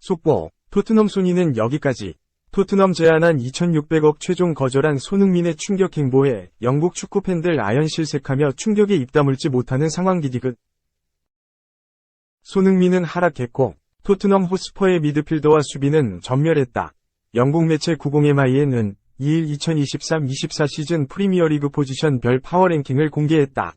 속보, 토트넘 순위는 여기까지. 토트넘 제안한 2,600억 최종 거절한 손흥민의 충격 행보에 영국 축구 팬들 아연실색하며 충격에 입 다물지 못하는 상황. 기디귿. 손흥민은 하락했고 토트넘 호스퍼의 미드필더와 수비는 전멸했다. 영국 매체 90MIN은 2일 2023-24 시즌 프리미어리그 포지션별 파워랭킹을 공개했다.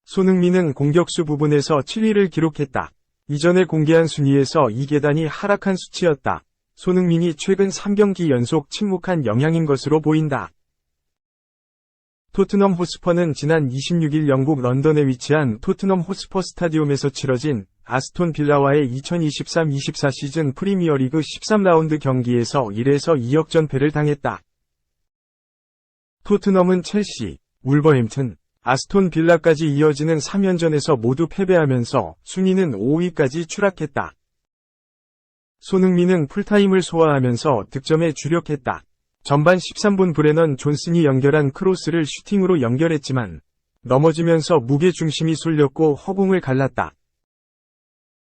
손흥민은 공격수 부분에서 7위를 기록했다. 이전에 공개한 순위에서 2계단이 하락한 수치였다. 손흥민이 최근 3경기 연속 침묵한 영향인 것으로 보인다. 토트넘 호스퍼는 지난 26일 영국 런던에 위치한 토트넘 호스퍼 스타디움에서 치러진 아스톤 빌라와의 2023-24 시즌 프리미어리그 13라운드 경기에서 1에서 2역전패를 당했다. 토트넘은 첼시, 울버햄튼, 아스톤 빌라까지 이어지는 3연전에서 모두 패배하면서 순위는 5위까지 추락했다. 손흥민은 풀타임을 소화하면서 득점에 주력했다. 전반 13분 브레넌 존슨이 연결한 크로스를 슈팅으로 연결했지만 넘어지면서 무게중심이 쏠렸고 허공을 갈랐다.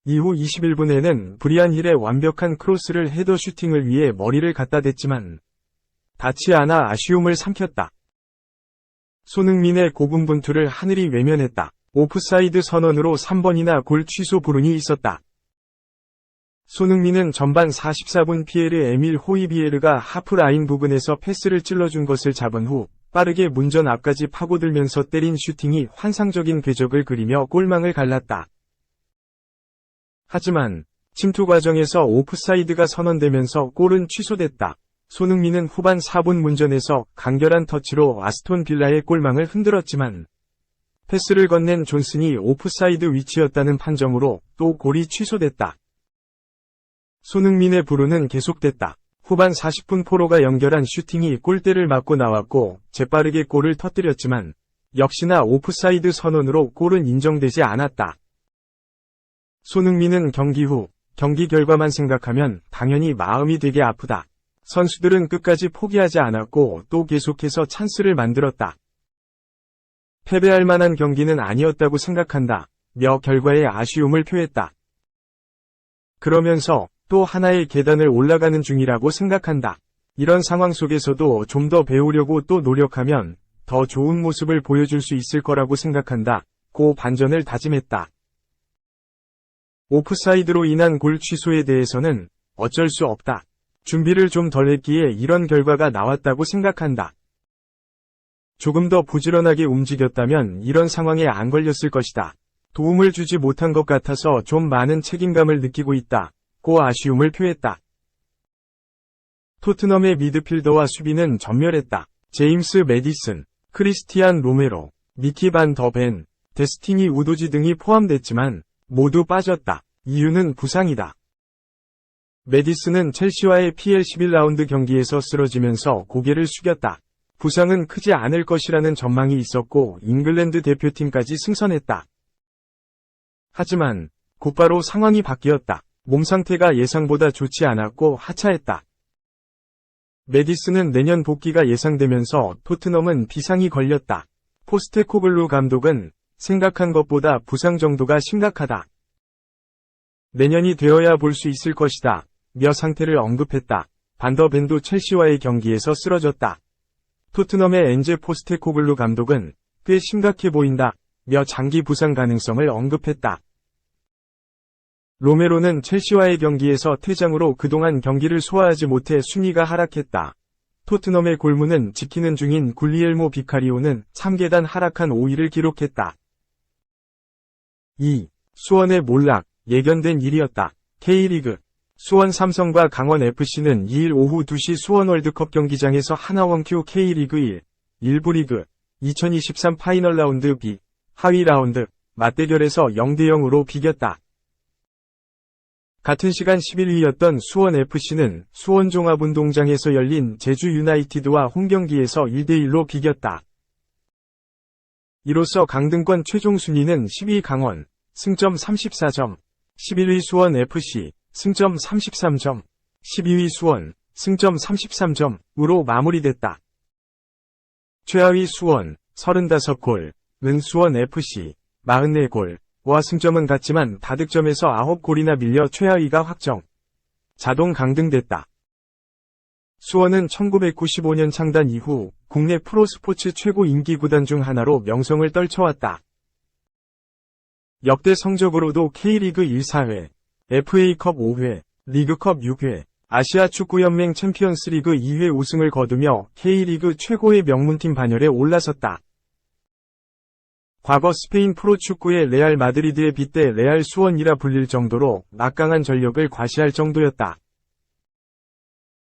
이후 21분에는 브리안 힐의 완벽한 크로스를 헤더 슈팅을 위해 머리를 갖다 댔지만 닿지 않아 아쉬움을 삼켰다. 손흥민의 고군분투를 하늘이 외면했다. 오프사이드 선언으로 3번이나 골 취소 불운이 있었다. 손흥민은 전반 44분 피에르 에밀 호이비에르가 하프라인 부근에서 패스를 찔러준 것을 잡은 후 빠르게 문전 앞까지 파고들면서 때린 슈팅이 환상적인 궤적을 그리며 골망을 갈랐다. 하지만 침투 과정에서 오프사이드가 선언되면서 골은 취소됐다. 손흥민은 후반 4분 문전에서 간결한 터치로 아스톤 빌라의 골망을 흔들었지만 패스를 건넨 존슨이 오프사이드 위치였다는 판정으로 또 골이 취소됐다. 손흥민의 불운은 계속됐다. 후반 40분 포로가 연결한 슈팅이 골대를 맞고 나왔고 재빠르게 골을 터뜨렸지만 역시나 오프사이드 선언으로 골은 인정되지 않았다. 손흥민은 경기 후 경기 결과만 생각하면 당연히 마음이 되게 아프다. 선수들은 끝까지 포기하지 않았고 또 계속해서 찬스를 만들었다. 패배할 만한 경기는 아니었다고 생각한다. 며 결과에 아쉬움을 표했다. 그러면서 또 하나의 계단을 올라가는 중이라고 생각한다. 이런 상황 속에서도 좀 더 배우려고 또 노력하면 더 좋은 모습을 보여줄 수 있을 거라고 생각한다. 고 반전을 다짐했다. 오프사이드로 인한 골 취소에 대해서는 어쩔 수 없다. 준비를 좀 덜 했기에 이런 결과가 나왔다고 생각한다. 조금 더 부지런하게 움직였다면 이런 상황에 안 걸렸을 것이다. 도움을 주지 못한 것 같아서 좀 많은 책임감을 느끼고 있다. 고 아쉬움을 표했다. 토트넘의 미드필더와 수비는 전멸했다. 제임스 매디슨, 크리스티안 로메로, 미키 반 더 벤, 데스티니 우도지 등이 포함됐지만 모두 빠졌다. 이유는 부상이다. 매디슨은 첼시와의 PL 11라운드 경기에서 쓰러지면서 고개를 숙였다. 부상은 크지 않을 것이라는 전망이 있었고 잉글랜드 대표팀까지 승선했다. 하지만 곧바로 상황이 바뀌었다. 몸 상태가 예상보다 좋지 않았고 하차했다. 매디슨은 내년 복귀가 예상되면서 토트넘은 비상이 걸렸다. 포스테코글루 감독은 생각한 것보다 부상 정도가 심각하다. 내년이 되어야 볼 수 있을 것이다. 며 상태를 언급했다. 반더벤도 첼시와의 경기에서 쓰러졌다. 토트넘의 엔제 포스테코글루 감독은 꽤 심각해 보인다. 며 장기 부상 가능성을 언급했다. 로메로는 첼시와의 경기에서 퇴장으로 그동안 경기를 소화하지 못해 순위가 하락했다. 토트넘의 골문은 지키는 중인 굴리엘모 비카리오는 3계단 하락한 5위를 기록했다. 2. 수원의 몰락, 예견된 일이었다. K리그. 수원 삼성과 강원FC는 2일 오후 2시 수원 월드컵 경기장에서 하나원큐 K리그 1, 일부 리그, 2023 파이널 라운드 B, 하위 라운드, 맞대결에서 0대0으로 비겼다. 같은 시간 11위였던 수원FC는 수원종합운동장에서 열린 제주유나이티드와 홈경기에서 1대1로 비겼다. 이로써 강등권 최종 순위는 10위 강원, 승점 34점, 11위 수원FC, 승점 33점, 12위 수원, 승점 33점으로 마무리됐다. 최하위 수원, 35골, 은 수원 FC, 44골,와 승점은 같지만 다득점에서 9골이나 밀려 최하위가 확정. 자동 강등됐다. 수원은 1995년 창단 이후 국내 프로스포츠 최고 인기 구단 중 하나로 명성을 떨쳐왔다. 역대 성적으로도 K리그 1 4회, FA컵 5회, 리그컵 6회, 아시아 축구연맹 챔피언스리그 2회 우승을 거두며 K리그 최고의 명문팀 반열에 올라섰다. 과거 스페인 프로축구의 레알 마드리드에 빗대 레알 수원이라 불릴 정도로 막강한 전력을 과시할 정도였다.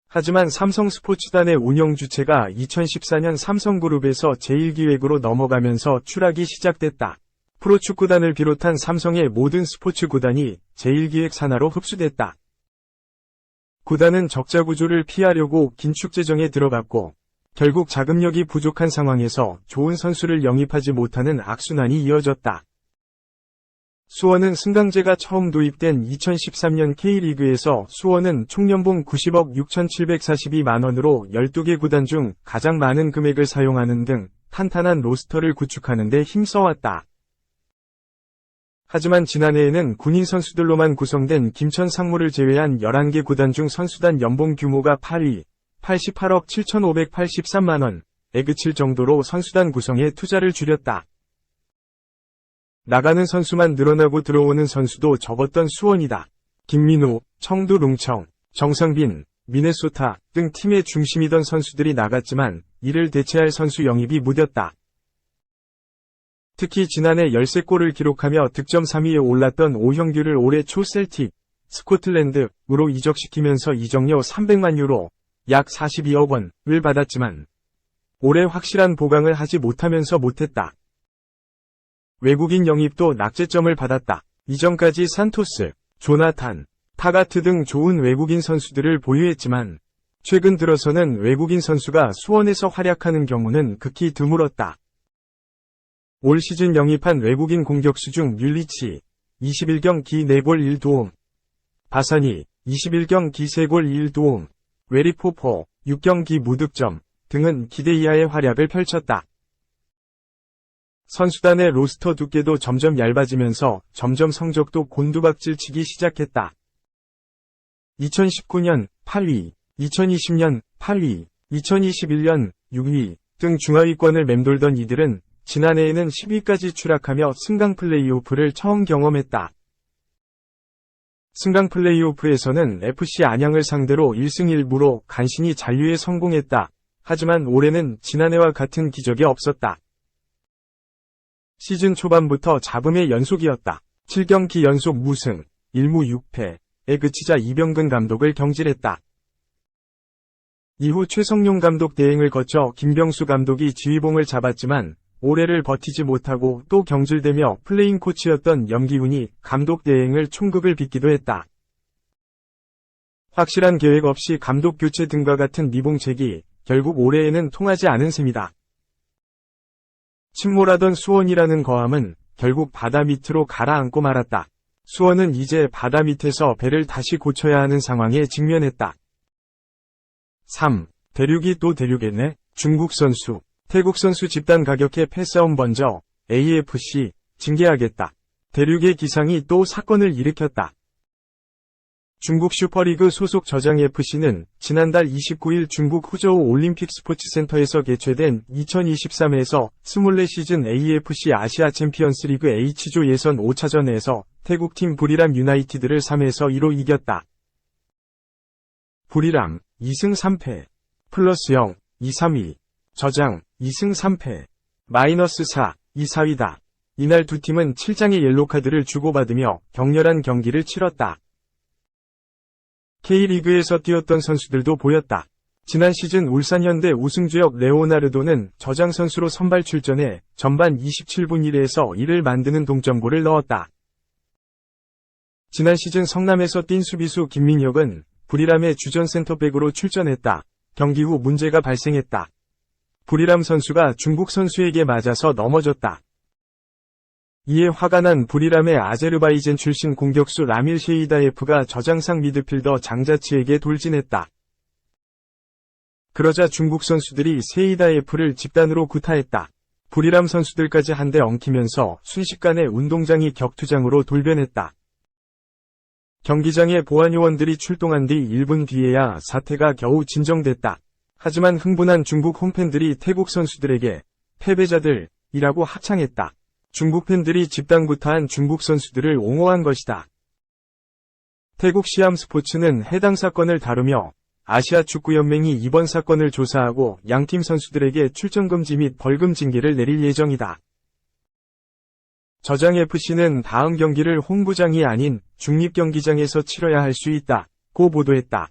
하지만 삼성스포츠단의 운영 주체가 2014년 삼성그룹에서 제1기획으로 넘어가면서 추락이 시작됐다. 프로축구단을 비롯한 삼성의 모든 스포츠 구단이 제1기획 산하로 흡수됐다. 구단은 적자 구조를 피하려고 긴축 재정에 들어갔고 결국 자금력이 부족한 상황에서 좋은 선수를 영입하지 못하는 악순환이 이어졌다. 수원은 승강제가 처음 도입된 2013년 K리그에서 수원은 총연봉 90억 6,742만원으로 12개 구단 중 가장 많은 금액을 사용하는 등 탄탄한 로스터를 구축하는 데 힘써왔다. 하지만 지난해에는 군인 선수들로만 구성된 김천 상무를 제외한 11개 구단 중 선수단 연봉 규모가 8위, 88억 7,583만원에 그칠 정도로 선수단 구성에 투자를 줄였다. 나가는 선수만 늘어나고 들어오는 선수도 적었던 수원이다. 김민우, 청두 룽청, 정성빈, 미네소타 등 팀의 중심이던 선수들이 나갔지만 이를 대체할 선수 영입이 무뎠다. 특히 지난해 13골을 기록하며 득점 3위에 올랐던 오형규를 올해 초 셀틱, 스코틀랜드으로 이적시키면서 이적료 300만 유로, 약 42억 원을 받았지만 올해 확실한 보강을 하지 못하면서 못했다. 외국인 영입도 낙제점을 받았다. 이전까지 산토스, 조나탄, 타가트 등 좋은 외국인 선수들을 보유했지만 최근 들어서는 외국인 선수가 수원에서 활약하는 경우는 극히 드물었다. 올 시즌 영입한 외국인 공격수 중 뮬리치, 21경기 4골 1도움, 바사니, 21경기 3골 1도움, 웨리포포, 6경기 무득점 등은 기대 이하의 활약을 펼쳤다. 선수단의 로스터 두께도 점점 얇아지면서 점점 성적도 곤두박질치기 시작했다. 2019년 8위, 2020년 8위, 2021년 6위 등 중하위권을 맴돌던 이들은 지난해에는 10위까지 추락하며 승강 플레이오프를 처음 경험했다. 승강 플레이오프에서는 FC 안양을 상대로 1승 1무로 간신히 잔류에 성공했다. 하지만 올해는 지난해와 같은 기적이 없었다. 시즌 초반부터 잡음의 연속이었다. 7경기 연속 무승, 1무 6패에 그치자 이병근 감독을 경질했다. 이후 최성용 감독 대행을 거쳐 김병수 감독이 지휘봉을 잡았지만 올해를 버티지 못하고 또 경질되며 플레잉 코치였던 염기훈이 감독 대행을 총극을 빚기도 했다. 확실한 계획 없이 감독 교체 등과 같은 미봉책이 결국 올해에는 통하지 않은 셈이다. 침몰하던 수원이라는 거함은 결국 바다 밑으로 가라앉고 말았다. 수원은 이제 바다 밑에서 배를 다시 고쳐야 하는 상황에 직면했다. 3. 대륙이 또 대륙했네. 중국 선수. 태국 선수 집단 가격에 패싸움 번져 AFC 징계하겠다. 대륙의 기상이 또 사건을 일으켰다. 중국 슈퍼리그 소속 저장FC는 지난달 29일 중국 후저우 올림픽 스포츠센터에서 개최된 2023에서 24시즌 AFC 아시아 챔피언스 리그 H조 예선 5차전에서 태국팀 부리람 유나이티드를 3에서 2로 이겼다. 부리람 2승 3패, 플러스 0, 2, 3위, 저장 2승 3패, 마이너스 4, 2, 4위다. 이날 두 팀은 7장의 옐로카드를 주고받으며 격렬한 경기를 치렀다. K리그에서 뛰었던 선수들도 보였다. 지난 시즌 울산현대 우승주역 레오나르도는 저장 선수로 선발 출전해 전반 27분 1에서 1을 만드는 동점골을 넣었다. 지난 시즌 성남에서 뛴 수비수 김민혁은 부리람의 주전 센터백으로 출전했다. 경기 후 문제가 발생했다. 부리람 선수가 중국 선수에게 맞아서 넘어졌다. 이에 화가 난 부리람의 아제르바이젠 출신 공격수 라밀 셰이다예프가 저장상 미드필더 장자치에게 돌진했다. 그러자 중국 선수들이 셰이다예프를 집단으로 구타했다. 불이람 선수들까지 한데 엉키면서 순식간에 운동장이 격투장으로 돌변했다. 경기장에 보안요원들이 출동한 뒤 1분 뒤에야 사태가 겨우 진정됐다. 하지만 흥분한 중국 홈팬들이 태국 선수들에게 패배자들이라고 합창했다. 중국 팬들이 집단구타한 중국 선수들을 옹호한 것이다. 태국 시암 스포츠는 해당 사건을 다루며 아시아 축구연맹이 이번 사건을 조사하고 양팀 선수들에게 출전 금지 및 벌금 징계를 내릴 예정이다. 저장FC는 다음 경기를 홈구장이 아닌 중립경기장에서 치러야 할 수 있다고 보도했다.